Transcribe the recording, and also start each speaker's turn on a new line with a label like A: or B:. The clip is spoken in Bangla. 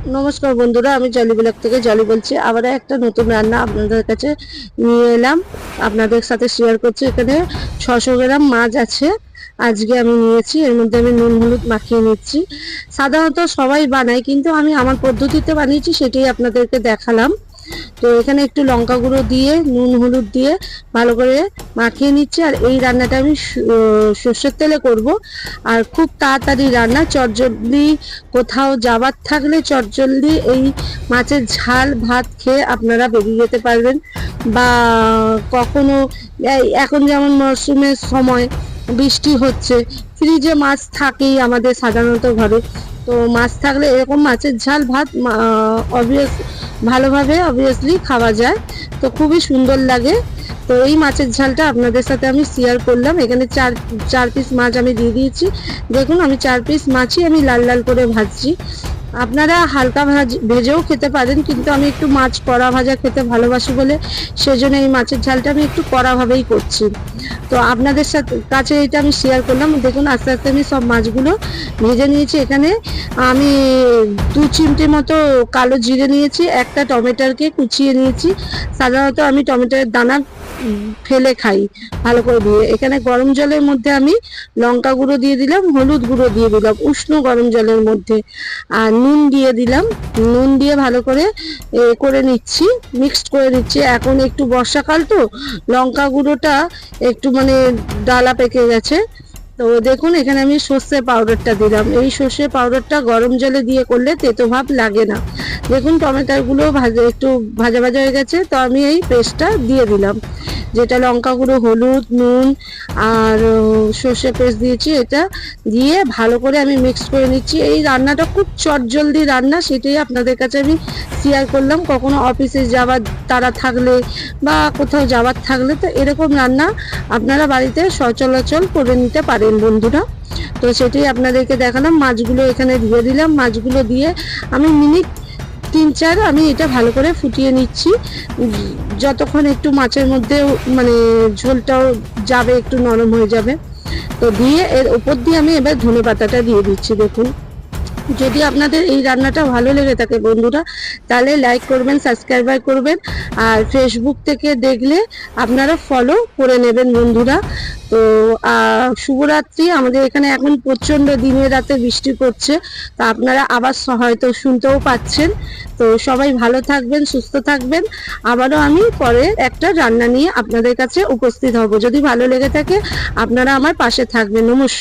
A: নমস্কার বন্ধুরা, আমি জলি ব্লগ থেকে জলি বলছি। আবার একটা নতুন রান্না আপনাদের কাছে নিয়ে এলাম, আপনাদের সাথে শেয়ার করছি। এখানে 600 গ্রাম মাছ আছে, আজকে আমি নিয়েছি। এর মধ্যে আমি নুন হলুদ মাখিয়ে নিচ্ছি। সাধারণত সবাই বানায়, কিন্তু আমি আমার পদ্ধতিতে বানিয়েছি, সেটাই আপনাদেরকে দেখালাম। তো এখানে একটু লঙ্কা গুঁড়ো দিয়ে নুন হলুদ দিয়ে ভালো করে মাখিয়ে নিচ্ছি। আর এই রান্নাটা আমি সর্ষের তেলে করব। আর খুব তাড়াতাড়ি রান্না, চটজলদি কোথাও যাবার থাকলে চটজলদি এই মাছের ঝাল ভাত খেয়ে আপনারা বেরিয়ে যেতে পারবেন। বা কখনো এখন যেমন মরশুমের সময় বৃষ্টি হচ্ছে, ফ্রিজে মাছ থাকেই আমাদের সাধারণত ঘরে। তো মাছ থাকলে এরকম মাছের ঝাল ভাত ভালোভাবে অবভিয়াসলি খাওয়া যায়, তো খুবই সুন্দর লাগে। তো এই মাছের ঝালটা আপনাদের সাথে আমি শেয়ার করলাম। এখানে চার পিস মাছ আমি দিয়ে দিয়েছি। দেখুন, আমি 4 পিস মাছই আমি লাল লাল করে ভাজছি। আপনারা হালকা ভেজেও খেতে পারেন, কিন্তু আমি একটু মাছ কড়া ভাজা খেতে ভালোবাসি বলে সেজন্য এই মাছের ঝালটা আমি একটু কড়াভাবেই করছি। তো আপনাদের কাছে এটা আমি শেয়ার করলাম। দেখুন, আস্তে আস্তে আমি সব মাছগুলো ভেজে নিয়েছি। এখানে আমি 2 চিমটে মতো কালো জিরে নিয়েছি, একটা টমেটোকে কুচিয়ে নিয়েছি। সাধারণত আমি টমেটোর দানা ফেলে খাই ভালো করে ধুয়ে। এখানে গরম জলের মধ্যে আমি লঙ্কা গুঁড়ো দিয়ে দিলাম, হলুদ গুঁড়ো দিয়ে দিলাম উষ্ণ গরম জলের মধ্যে, আর নুন দিয়ে দিলাম। নুন দিয়ে ভালো করে করে নিচ্ছি, মিক্সড করে নিচ্ছি। এখন একটু বর্ষাকাল তো লঙ্কা গুঁড়োটা একটু মানে ডালা পেকে গেছে। তো দেখুন, এখানে আমি সর্ষে পাউডারটা দিলাম। এই সর্ষে পাউডারটা গরম জলে দিয়ে করলে তেতো ভাব লাগে না। দেখুন, টমেটোগুলো একটু ভাজা ভাজা হয়ে গেছে, তো আমি এই পেস্টটা দিয়ে দিলাম, যেটা লঙ্কা গুঁড়ো, হলুদ, নুন আর সর্ষে পেস্ট দিয়েছি। এটা দিয়ে ভালো করে আমি মিক্স করে নিচ্ছি। এই রান্নাটা খুব চটজলদি রান্না, সেটাই আপনাদের কাছে আমি শেয়ার করলাম। কখনো অফিসে যাওয়ার তারা থাকলে বা কোথাও যাওয়ার থাকলে তো এরকম রান্না আপনারা বাড়িতে সচরাচর করে নিতে পারেন বন্ধুরা। তো সেটাই আপনাদেরকে দেখালাম। মাছগুলো এখানে দিয়ে দিলাম। মাছগুলো দিয়ে আমি মিনিট 3-4 আমি এটা ভালো করে ফুটিয়ে নিচ্ছি, যতক্ষণ একটু মাছের মধ্যে মানে ঝোলটাও যাবে, একটু নরম হয়ে যাবে। তো দিয়ে এর উপর দিয়ে আমি এবার ধনে পাতাটা দিয়ে দিচ্ছি। দেখুন, যদি আপনাদের এই রান্নাটা ভালো লেগে থাকে বন্ধুরা, তাহলে লাইক করবেন, সাবস্ক্রাইব করবেন। আর ফেসবুক থেকে দেখলে আপনারা ফলো করে নেবেন বন্ধুরা। তো শুভরাত্রি। আমাদের এখানে এখন প্রচণ্ড দিনে রাতে বৃষ্টি পড়ছে, তো আপনারা আবার হয়তো শুনতেও পাচ্ছেন। তো সবাই ভালো থাকবেন, সুস্থ থাকবেন। আবারও আমি পরে একটা রান্না নিয়ে আপনাদের কাছে উপস্থিত হব। যদি ভালো লেগে থাকে আপনারা আমার পাশে থাকবেন। নমস্কার।